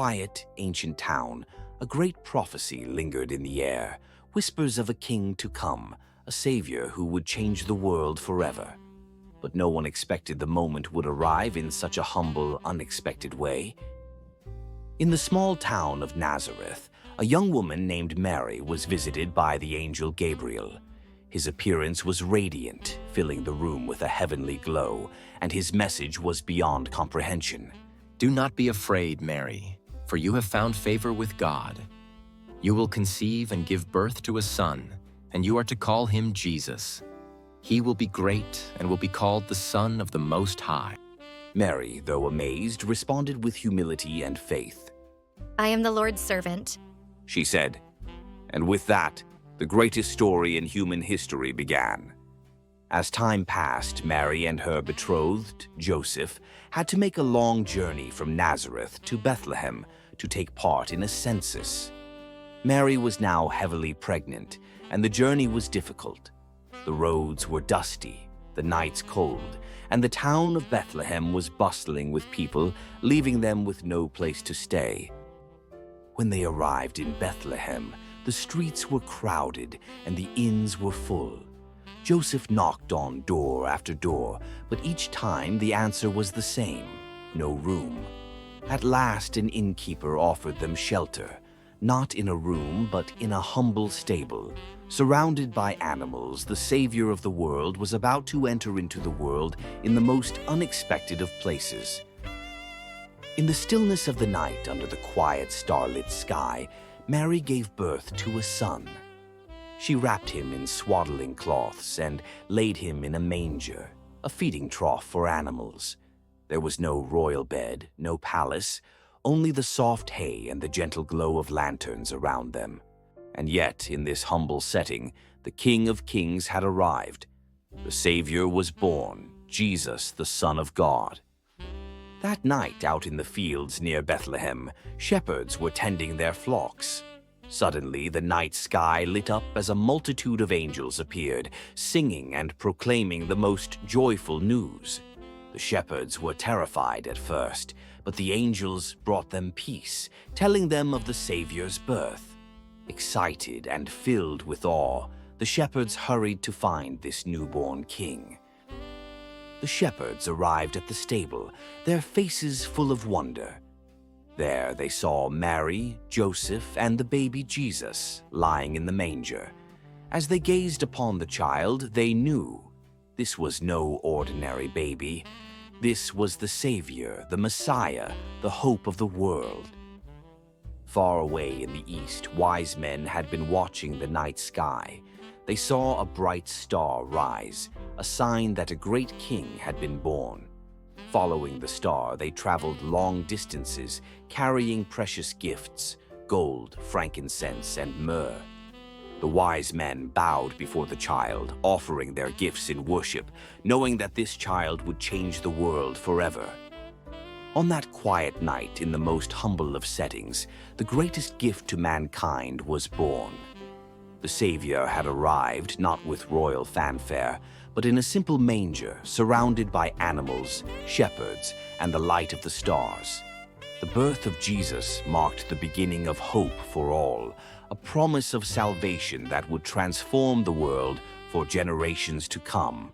quiet, ancient town, a great prophecy lingered in the air, whispers of a king to come, a savior who would change the world forever. But no one expected the moment would arrive in such a humble, unexpected way. In the small town of Nazareth, a young woman named Mary was visited by the angel Gabriel. His appearance was radiant, filling the room with a heavenly glow, and his message was beyond comprehension. Do not be afraid, Mary, for you have found favor with God. You will conceive and give birth to a son, and you are to call him Jesus. He will be great and will be called the Son of the Most High. Mary, though amazed, responded with humility and faith. I am the Lord's servant, She said, and with that, the greatest story in human history began. As time passed, Mary and her betrothed, Joseph, had to make a long journey from Nazareth to Bethlehem to take part in a census. Mary was now heavily pregnant, and the journey was difficult. The roads were dusty, the nights cold, and the town of Bethlehem was bustling with people, leaving them with no place to stay. When they arrived in Bethlehem, the streets were crowded and the inns were full. Joseph knocked on door after door, but each time the answer was the same: no room. At last an innkeeper offered them shelter, not in a room but in a humble stable. Surrounded by animals, the Savior of the world was about to enter into the world in the most unexpected of places. In the stillness of the night, under the quiet starlit sky, Mary gave birth to a son. She wrapped him in swaddling cloths and laid him in a manger, a feeding trough for animals. There was no royal bed, no palace, only the soft hay and the gentle glow of lanterns around them. And yet, in this humble setting, the King of Kings had arrived. The Savior was born, Jesus, the Son of God. That night, out in the fields near Bethlehem, shepherds were tending their flocks. Suddenly, the night sky lit up as a multitude of angels appeared, singing and proclaiming the most joyful news. The shepherds were terrified at first, but the angels brought them peace, telling them of the Savior's birth. Excited and filled with awe, the shepherds hurried to find this newborn king. The shepherds arrived at the stable, their faces full of wonder. There they saw Mary, Joseph, and the baby Jesus lying in the manger. As they gazed upon the child, they knew this was no ordinary baby. This was the Savior, the Messiah, the hope of the world. Far away in the east, wise men had been watching the night sky. They saw a bright star rise, a sign that a great king had been born. Following the star, they traveled long distances, carrying precious gifts, gold, frankincense, and myrrh. The wise men bowed before the child, offering their gifts in worship, knowing that this child would change the world forever. On that quiet night, in the most humble of settings, the greatest gift to mankind was born. The Savior had arrived not with royal fanfare, but in a simple manger surrounded by animals, shepherds, and the light of the stars. The birth of Jesus marked the beginning of hope for all, a promise of salvation that would transform the world for generations to come.